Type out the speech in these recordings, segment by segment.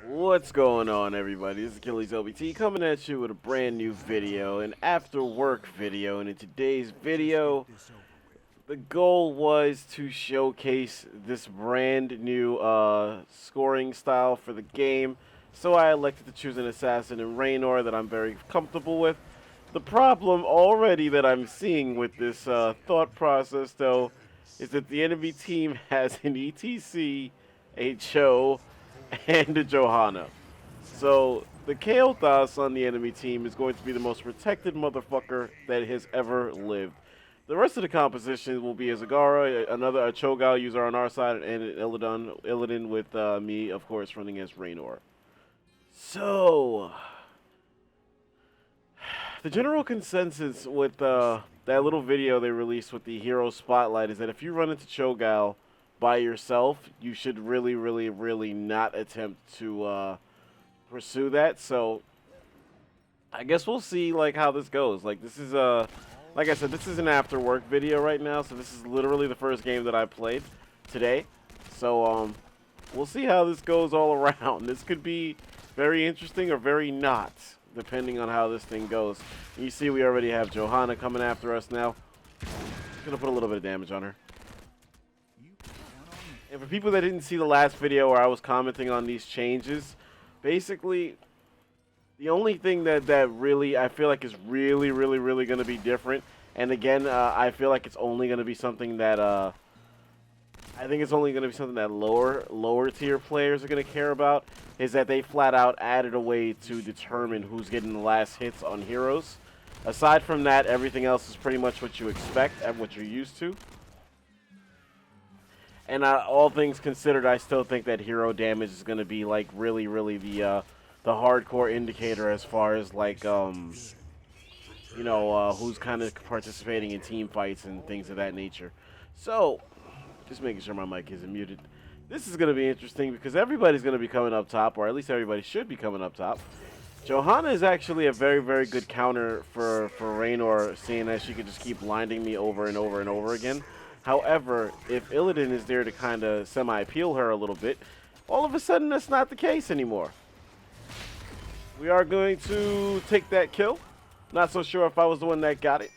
What's going on, everybody? This is Achilles LBT coming at you with a brand new video, an after work video. And in today's video, the goal was to showcase this brand new scoring style for the game. So I elected to choose an assassin in Raynor that I'm very comfortable with. The problem already that I'm seeing with this thought process, though, is that the enemy team has an ETC, a Cho, and a Johanna. So the Kael'thas on the enemy team is going to be the most protected motherfucker that has ever lived. The rest of the composition will be a Zagara, another a Cho'Gall user on our side, and an Illidan with me, of course, running as Raynor. So the general consensus with that little video they released with the hero spotlight is that if you run into Cho'Gall by yourself, you should really not attempt to pursue that. So I guess we'll see like how this goes. Like this is like I said, this is an after work video right now, so this is literally the first game that I played today. So we'll see how this goes all around. This could be very interesting or very not, depending on how this thing goes. And you see we already have Johanna coming after us now. Gonna put a little bit of damage on her. And for people that didn't see the last video where I was commenting on these changes, basically, the only thing that really I feel like is really going to be different, and again, I feel like it's only going to be something that I think it's only going to be something that lower tier players are going to care about, is that they flat out added a way to determine who's getting the last hits on heroes. Aside from that, everything else is pretty much what you expect and what you're used to. And all things considered, I still think that hero damage is going to be like really the hardcore indicator as far as like who's kind of participating in team fights and things of that nature. So just making sure my mic isn't muted. This is going to be interesting because everybody's going to be coming up top, or at least everybody should be coming up top. Johanna is actually a very good counter for Raynor, seeing as she could just keep blinding me over and over again. However, if Illidan is there to kind of semi-peel her a little bit, all of a sudden that's not the case anymore. We are going to take that kill. Not so sure if I was the one that got it.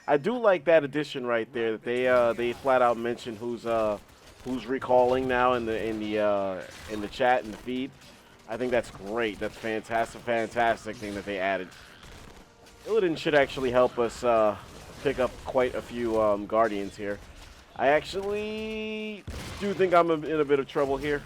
I do like that addition right there that they flat out mentioned who's recalling now in the chat and the feed. I think that's great. That's fantastic thing that they added. Illidan should actually help us pick up quite a few Guardians here. I actually do think I'm in a bit of trouble here.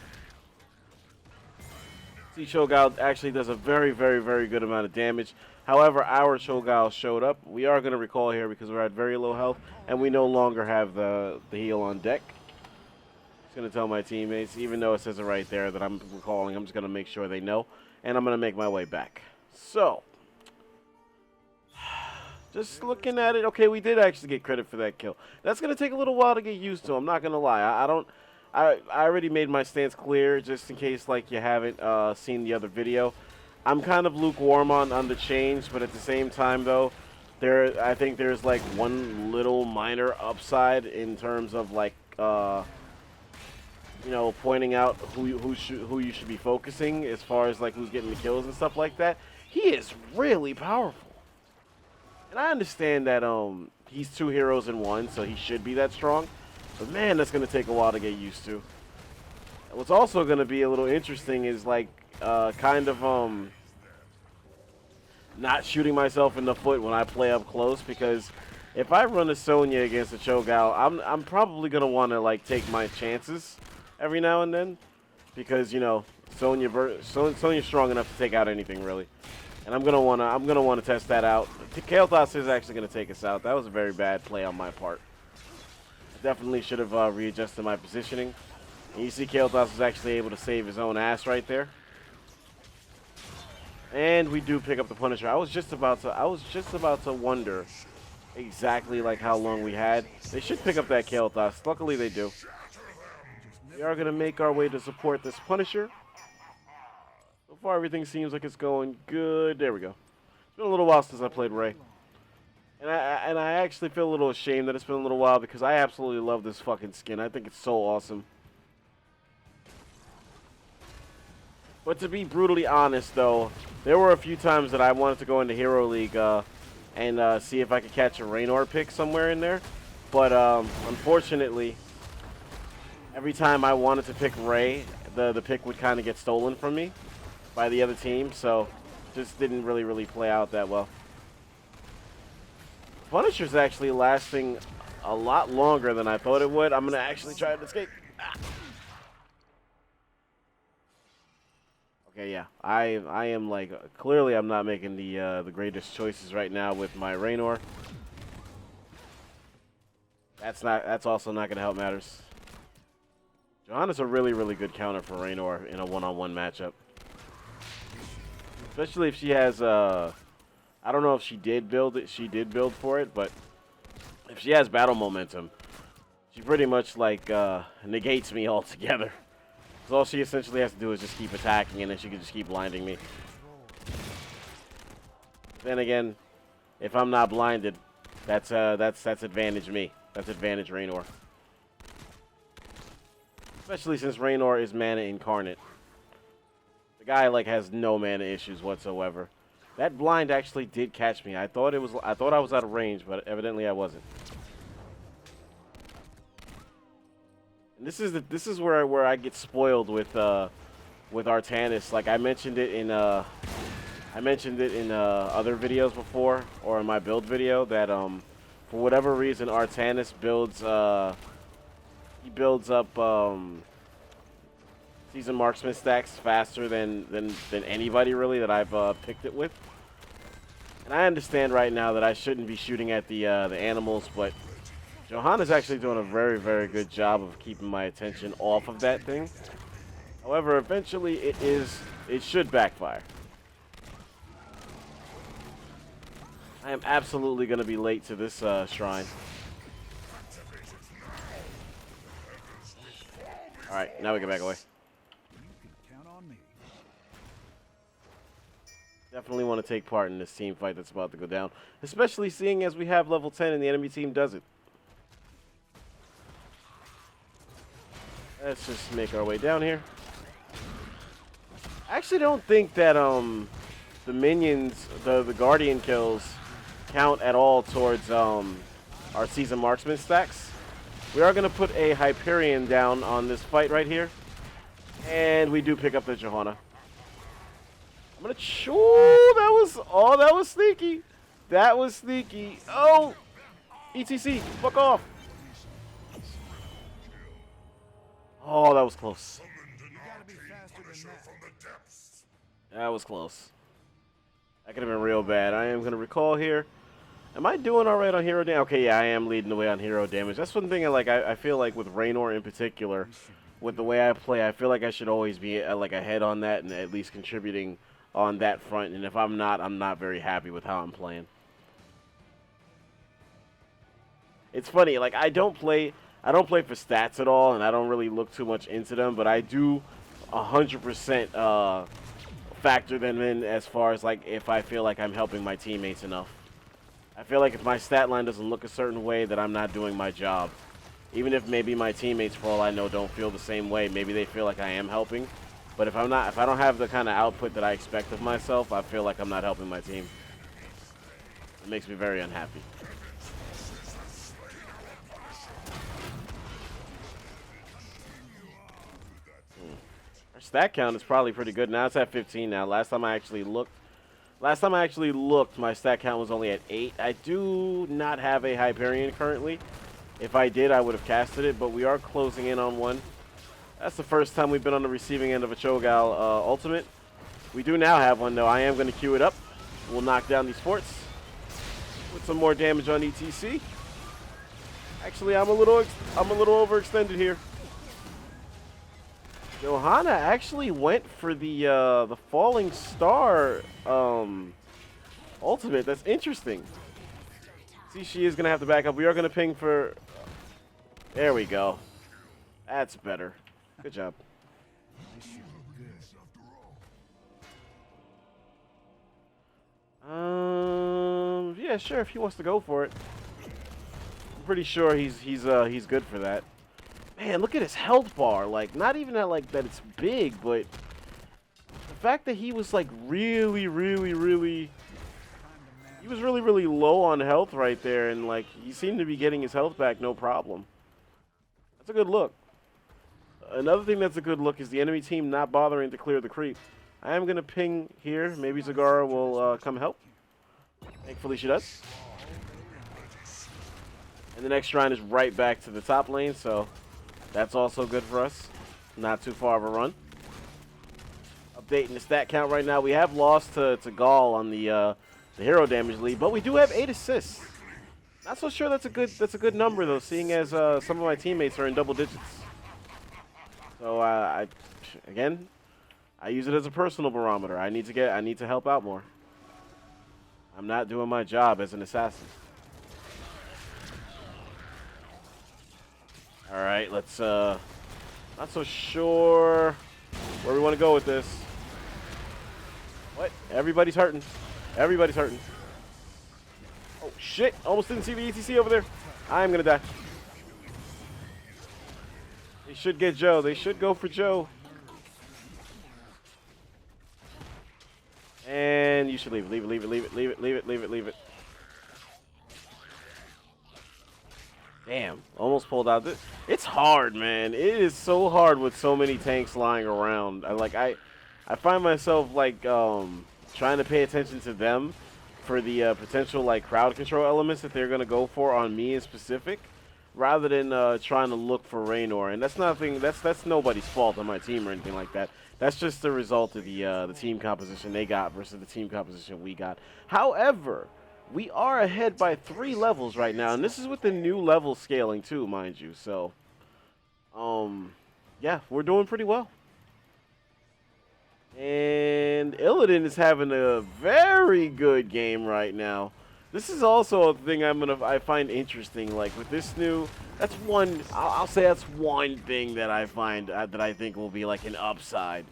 See, Cho'Gall actually does a very good amount of damage. However, our Cho'Gall showed up. We are going to recall here because we're at very low health, and we no longer have the heal on deck. Just going to tell my teammates, even though it says it right there that I'm recalling, I'm just going to make sure they know, and I'm going to make my way back. So just looking at it, okay, we did actually get credit for that kill. That's going to take a little while to get used to, I'm not going to lie. I already made my stance clear, just in case like you haven't seen the other video. I'm kind of lukewarm on the change, but at the same time though, I think there's like one little minor upside in terms of like pointing out who you should be focusing as far as like who's getting the kills and stuff like that. He is really powerful. And I understand that he's two heroes in one, so he should be that strong. But man, that's going to take a while to get used to. And what's also going to be a little interesting is like not shooting myself in the foot when I play up close, because if I run a Sonya against a Cho'Gall, I'm probably going to want to like take my chances every now and then, because Sonya's strong enough to take out anything really. And I'm gonna wanna test that out. Kael'thas is actually gonna take us out. That was a very bad play on my part. Definitely should have readjusted my positioning. And you see Kael'thas was actually able to save his own ass right there. And we do pick up the Punisher. I was just about to wonder exactly like how long we had. They should pick up that Kael'thas. Luckily they do. We are gonna make our way to support this Punisher. So far, everything seems like it's going good. There we go. It's been a little while since I played Ray. And I actually feel a little ashamed that it's been a little while, because I absolutely love this fucking skin. I think it's so awesome. But to be brutally honest, though, there were a few times that I wanted to go into Hero League and see if I could catch a Raynor pick somewhere in there. But unfortunately, every time I wanted to pick Ray, the pick would kind of get stolen from me by the other team. So just didn't really play out that well. Punisher's actually lasting a lot longer than I thought it would. I'm going to actually try to escape. Ah. Okay, yeah. I am like clearly I'm not making the greatest choices right now with my Raynor. That's also not going to help matters. Johanna's a really good counter for Raynor in a one-on-one matchup. Especially if she has I don't know if she did build it. She did build for it, but if she has battle momentum, she pretty much like negates me altogether. So all she essentially has to do is just keep attacking, and then she can just keep blinding me. Then again, if I'm not blinded, that's advantage me. That's advantage Raynor. Especially since Raynor is mana incarnate. The guy like has no mana issues whatsoever. That blind actually did catch me. I thought I was out of range, but evidently I wasn't. And this is where I get spoiled with Artanis. Like I mentioned it in other videos before, or in my build video, that for whatever reason Artanis builds he builds up season marksman stacks faster than anybody really that I've picked it with. And I understand right now that I shouldn't be shooting at the animals, but Johanna's actually doing a very good job of keeping my attention off of that thing. However, eventually it should backfire. I am absolutely going to be late to this shrine. Alright, now we can back away. Definitely want to take part in this team fight that's about to go down. Especially seeing as we have level 10 and the enemy team doesn't. Let's just make our way down here. I actually don't think that the minions, the Guardian kills, count at all towards our season marksman stacks. We are going to put a Hyperion down on this fight right here. And we do pick up the Johanna. I'm going to... Oh, that was sneaky. That was sneaky. Oh! ETC, fuck off. Oh, that was close. That was close. That could have been real bad. I am going to recall here. Am I doing all right on hero damage? Okay, yeah, I am leading the way on hero damage. That's one thing I feel like with Raynor in particular, with the way I play, I feel like I should always be like ahead on that and at least contributing on that front. And if I'm not very happy with how I'm playing. It's funny, like I don't play for stats at all, and I don't really look too much into them, but I do 100% factor them in as far as like if I feel like I'm helping my teammates enough. I feel like if my stat line doesn't look a certain way, that I'm not doing my job. Even if maybe my teammates, for all I know, don't feel the same way. Maybe they feel like I am helping. But if I don't have the kind of output that I expect of myself, I feel like I'm not helping my team. It makes me very unhappy. Our stat count is probably pretty good. Now it's at 15 now. Last time I actually looked, my stat count was only at 8. I do not have a Hyperion currently. If I did, I would have casted it, but we are closing in on one. That's the first time we've been on the receiving end of a Cho'Gall ultimate. We do now have one, though. I am going to queue it up. We'll knock down these forts. Put some more damage on ETC. Actually, I'm a little overextended here. Johanna actually went for the Falling Star ultimate. That's interesting. See, she is going to have to back up. We are going to ping for... There we go. That's better. Good job. Yeah, sure, if he wants to go for it. I'm pretty sure he's good for that. Man, look at his health bar. Like, not even that it's big, but fact that he was like really he was really low on health right there, and like he seemed to be getting his health back no problem. That's a good look. Another thing that's a good look is the enemy team not bothering to clear the creep. I am gonna ping here. Maybe Zagara will come help. Thankfully she does. And the next shrine is right back to the top lane, so that's also good for us. Not too far of a run. Updating the stat count right now. We have lost to Gaul on the hero damage lead, but we do have 8 assists. Not so sure that's a good number though, seeing as some of my teammates are in double digits. So I use it as a personal barometer. I need to help out more. I'm not doing my job as an assassin. All right, let's not so sure where we want to go with this. What? Everybody's hurting. Everybody's hurting. Oh shit! Almost didn't see the ETC over there. I'm gonna die. They should get Joe. They should go for Joe. And you should leave it. Leave it. Damn, almost pulled out. It's hard, man. It is so hard with so many tanks lying around. I find myself like trying to pay attention to them for the potential like crowd control elements that they're gonna go for on me in specific, rather than trying to look for Raynor. And that's nothing. That's nobody's fault on my team or anything like that. That's just the result of the team composition they got versus the team composition we got. However, we are ahead by 3 levels right now, and this is with the new level scaling too, mind you. So, yeah, we're doing pretty well. And Illidan is having a very good game right now. This is also a thing I find interesting. Like with this new, that's one. I'll say that's one thing that I find that I think will be like an upside.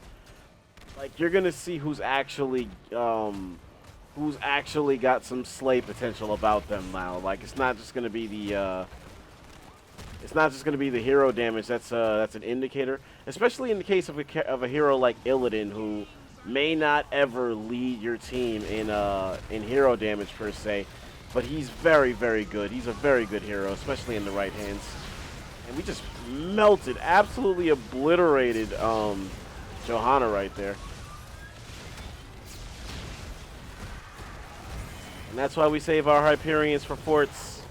Like you're gonna see who's actually got some slay potential about them now. Like it's not just gonna be the hero damage. That's an indicator, especially in the case of a hero like Illidan, who may not ever lead your team in hero damage per se, but he's very good. He's a very good hero, especially in the right hands. And we just melted, absolutely obliterated Johanna right there. And that's why we save our Hyperions for forts.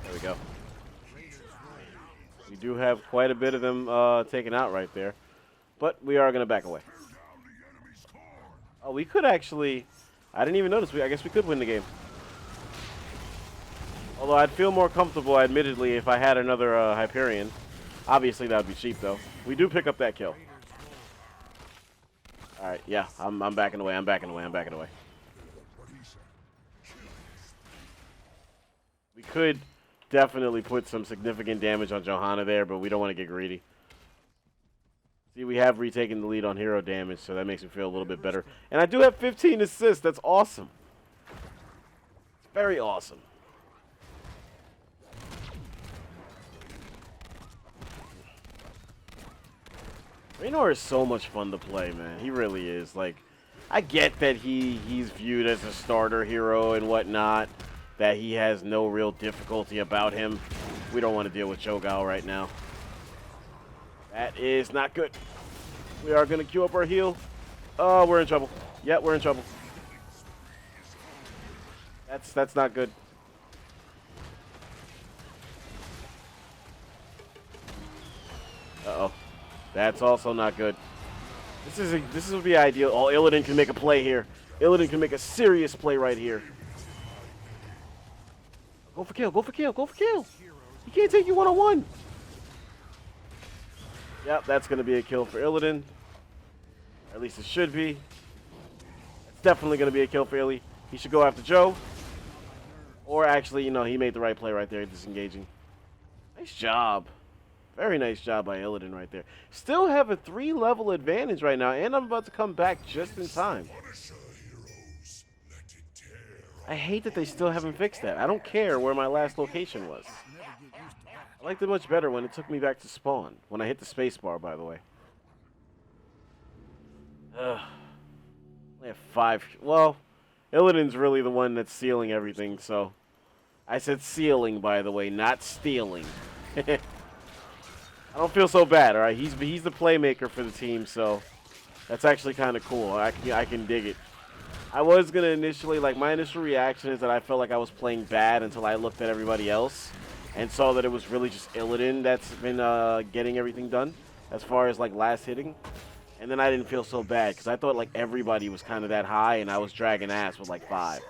There we go. We do have quite a bit of them taken out right there. But we are going to back away. Oh, we could actually... I didn't even notice. I guess we could win the game. Although I'd feel more comfortable, admittedly, if I had another Hyperion. Obviously, that would be cheap, though. We do pick up that kill. All right, yeah, I'm backing away. I'm backing away. We could definitely put some significant damage on Johanna there, but we don't want to get greedy. See, we have retaken the lead on hero damage, so that makes me feel a little bit better. And I do have 15 assists. That's awesome. It's very awesome. Raynor is so much fun to play, man. He really is. Like, I get that he's viewed as a starter hero and whatnot, that he has no real difficulty about him. We don't want to deal with Cho'Gao right now. That is not good. We are going to queue up our heal. Oh, we're in trouble. Yeah, we're in trouble. That's not good. Uh-oh. That's also not good. This would be ideal. Oh, Illidan can make a play here. Illidan can make a serious play right here. Go for kill. Go for kill. Go for kill. He can't take you one-on-one. Yep, that's going to be a kill for Illidan. At least it should be. It's definitely going to be a kill for Illy. He should go after Joe. Or actually, you know, he made the right play right there, disengaging. Nice job. Very nice job by Illidan right there. Still have a 3-level advantage right now, and I'm about to come back just in time. I hate that they still haven't fixed that. I don't care where my last location was. I liked it much better when it took me back to spawn. When I hit the space bar, by the way. Ugh. We have 5. Well, Illidan's really the one that's sealing everything, so. I said sealing, by the way, not stealing. I don't feel so bad, all right? He's the playmaker for the team, so that's actually kind of cool. I can dig it. I was going to initially, like, my initial reaction is that I felt like I was playing bad until I looked at everybody else and saw that it was really just Illidan that's been getting everything done as far as, like, last hitting. And then I didn't feel so bad because I thought, like, everybody was kind of that high and I was dragging ass with, like, 5.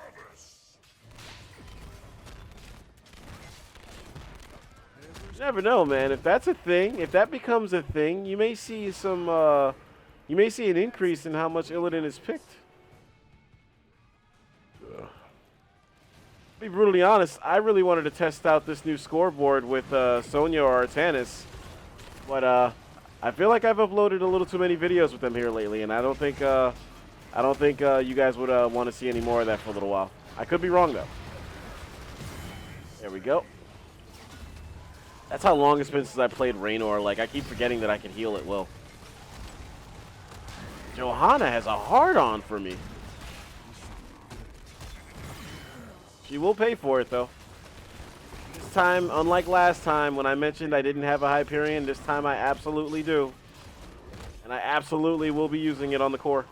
You never know, man. If that's a thing, if that becomes a thing, you may see some, you may see an increase in how much Illidan is picked. To be brutally honest, I really wanted to test out this new scoreboard with Sonya or Artanis, but I feel like I've uploaded a little too many videos with them here lately, and I don't think you guys would want to see any more of that for a little while. I could be wrong though. There we go. That's how long it's been since I played Raynor. Like, I keep forgetting that I can heal at will. Johanna has a hard-on for me. She will pay for it, though. This time, unlike last time when I mentioned I didn't have a Hyperion, this time I absolutely do. And I absolutely will be using it on the core.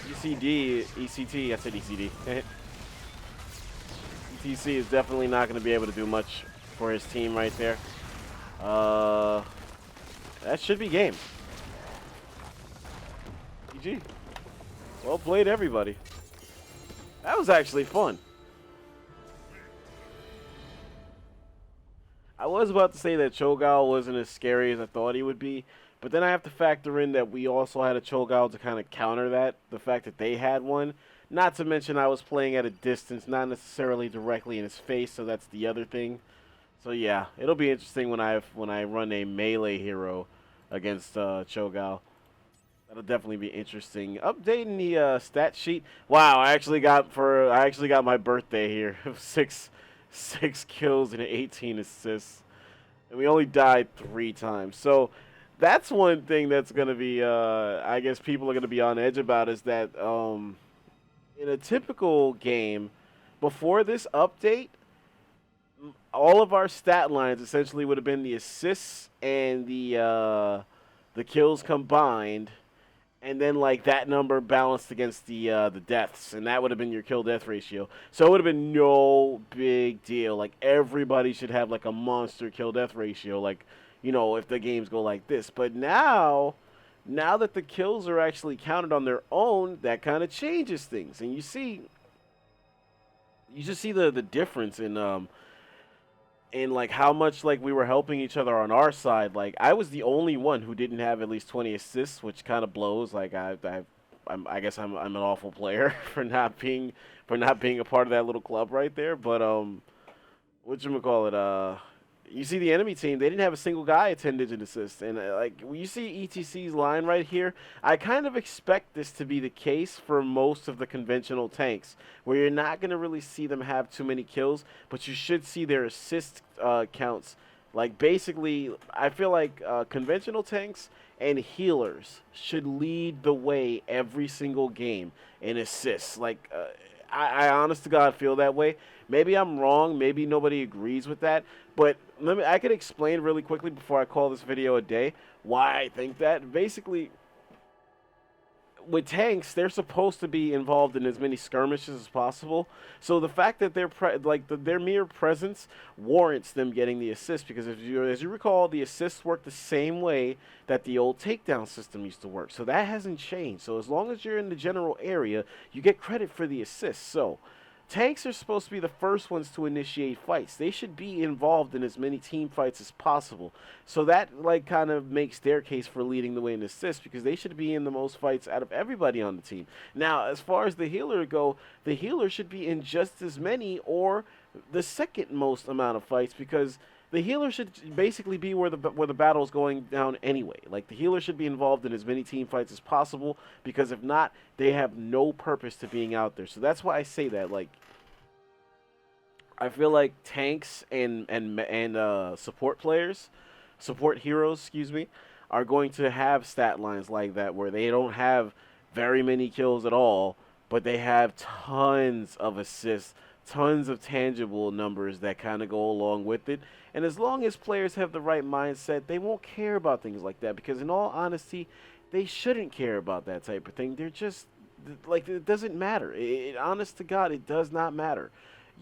ECT, I said ECD. ETC is definitely not going to be able to do much for his team right there. That should be game. GG. Well played, everybody. That was actually fun. I was about to say that Cho'Gall wasn't as scary as I thought he would be, but then I have to factor in that we also had a Cho'Gall to kind of counter that, the fact that they had one. Not to mention I was playing at a distance, not necessarily directly in his face, so that's the other thing. So yeah, it'll be interesting when I run a melee hero against Cho'Gall. That'll definitely be interesting. Updating the stat sheet. Wow, I actually got my birthday here. 6 kills and 18 assists, and we only died 3 times. So that's one thing that's gonna be I guess people are gonna be on edge about, is that in a typical game before this update, all of our stat lines essentially would have been the assists and the kills combined, and then like that number balanced against the deaths, and that would have been your kill death ratio. So it would have been no big deal. Like, everybody should have like a monster kill death ratio, like, you know, if the games go like this. But now that the kills are actually counted on their own, that kind of changes things, and you just see the difference in like how much like we were helping each other on our side. Like, I was the only one who didn't have at least 20 assists, which kind of blows. Like, I guess I'm an awful player for not being a part of that little club right there. But whatchamacallit, you see the enemy team, they didn't have a single guy at 10-digit assist. And like, when you see ETC's line right here, I kind of expect this to be the case for most of the conventional tanks, where you're not going to really see them have too many kills, but you should see their assist counts. Like, basically, I feel like conventional tanks and healers should lead the way every single game in assists. Like, I honest to God feel that way. Maybe I'm wrong. Maybe nobody agrees with that. But I could explain really quickly before I call this video a day why I think that. Basically, with tanks, they're supposed to be involved in as many skirmishes as possible. So the fact that their mere presence warrants them getting the assist, because as you recall, the assists work the same way that the old takedown system used to work. So that hasn't changed. So as long as you're in the general area, you get credit for the assists. So tanks are supposed to be the first ones to initiate fights. They should be involved in as many team fights as possible. So that like kind of makes their case for leading the way in assists, because they should be in the most fights out of everybody on the team. Now, as far as the healer go, the healer should be in just as many or the second most amount of fights, because the healer should basically be where the battle is going down anyway. Like, the healer should be involved in as many team fights as possible, because if not, they have no purpose to being out there. So that's why I say that. Like, I feel like tanks and support players, support heroes, excuse me, are going to have stat lines like that where they don't have very many kills at all, but they have tons of assists, tons of tangible numbers that kind of go along with it. And as long as players have the right mindset, they won't care about things like that because, in all honesty, they shouldn't care about that type of thing. They're just like, it doesn't matter. Honest to God, it does not matter.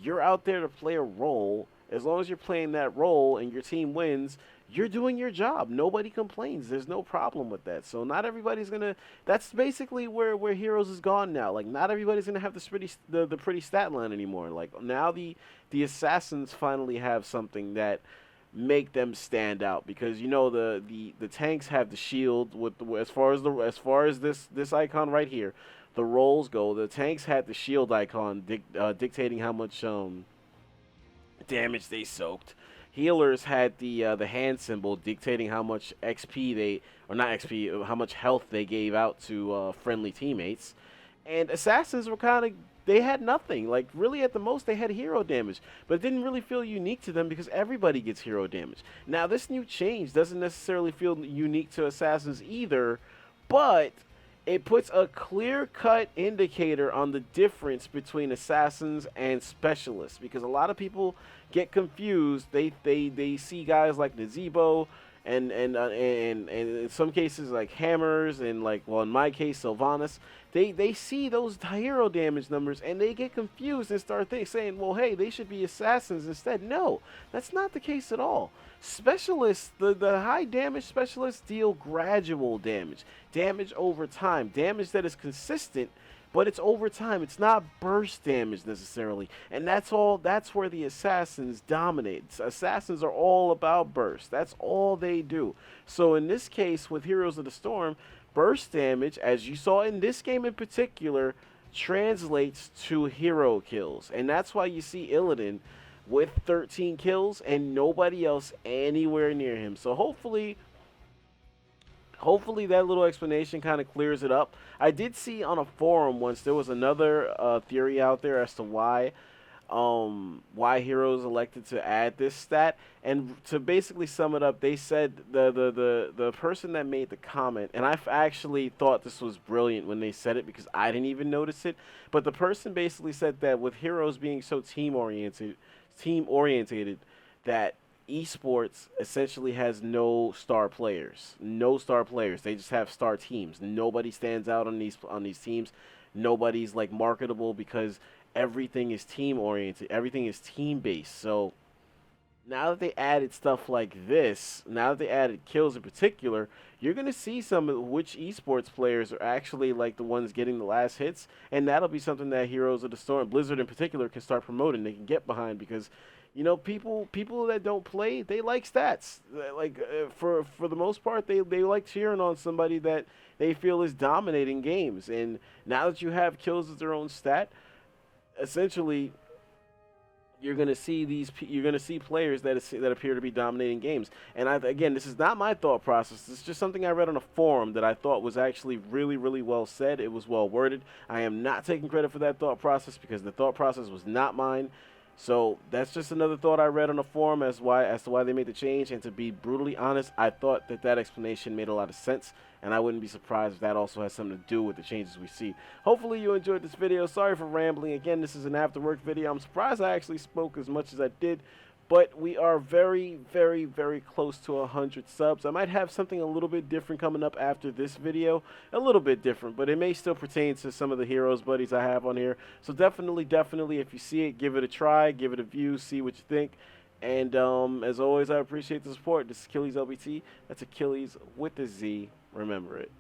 You're out there to play a role. As long as you're playing that role and your team wins, you're doing your job. Nobody complains. There's no problem with that. So not everybody's gonna. That's basically where Heroes is gone now. Like, not everybody's gonna have the pretty stat line anymore. Like, now the assassins finally have something that make them stand out, because the tanks have the shield with as far as this icon right here, the roles go. The tanks had the shield icon dictating how much damage they soaked. Healers had the hand symbol dictating how much XP they, or not XP, how much health they gave out to friendly teammates. And assassins were kind of, they had nothing. Like, really, at the most, they had hero damage, but it didn't really feel unique to them because everybody gets hero damage. Now, this new change doesn't necessarily feel unique to assassins either, but it puts a clear-cut indicator on the difference between assassins and specialists, because a lot of people get confused. They see guys like Nazebo and in some cases like Hammers and, like, well, in my case, Sylvanas. They see those hero damage numbers and they get confused and start saying, well, hey, they should be assassins instead. No, that's not the case at all. Specialists, the high damage specialists deal gradual damage over time, damage that is consistent, but it's over time. It's not burst damage necessarily, and that's where the assassins dominate. Assassins are all about burst. That's all they do. So in this case with Heroes of the Storm, burst damage, as you saw in this game in particular, translates to hero kills, and that's why you see Illidan with 13 kills and nobody else anywhere near him. So hopefully that little explanation kind of clears it up. I did see on a forum once there was another theory out there as to why Heroes elected to add this stat. And to basically sum it up, they said the person that made the comment, and I actually thought this was brilliant when they said it because I didn't even notice it, but the person basically said that with Heroes being so team orientated, that esports essentially has no star players. They just have star teams. Nobody stands out on these teams. Nobody's, like, marketable because everything is team oriented. Everything is team based. So now that they added stuff like this, now that they added kills in particular, you're going to see some of which esports players are actually, like, the ones getting the last hits, and that'll be something that Heroes of the Storm, Blizzard in particular, can start promoting. They can get behind because, people that don't play, they like stats. Like, for the most part, they like cheering on somebody that they feel is dominating games. And now that you have kills as their own stat, essentially, you're gonna see players that appear to be dominating games. And again, this is not my thought process. This is just something I read on a forum that I thought was actually really, really well said. It was well worded. I am not taking credit for that thought process because the thought process was not mine. So that's just another thought I read on a forum as to why they made the change. And to be brutally honest, I thought that explanation made a lot of sense, and I wouldn't be surprised if that also has something to do with the changes we see. Hopefully you enjoyed this video. Sorry for rambling. Again, this is an after work video. I'm surprised I actually spoke as much as I did, but we are very, very, very close to 100 subs. I might have something a little bit different coming up after this video. A little bit different, but it may still pertain to some of the Heroes buddies I have on here. So definitely, if you see it, give it a try, give it a view, see what you think. And as always, I appreciate the support. This is Achilles LBT. That's Achilles with a Z. Remember it.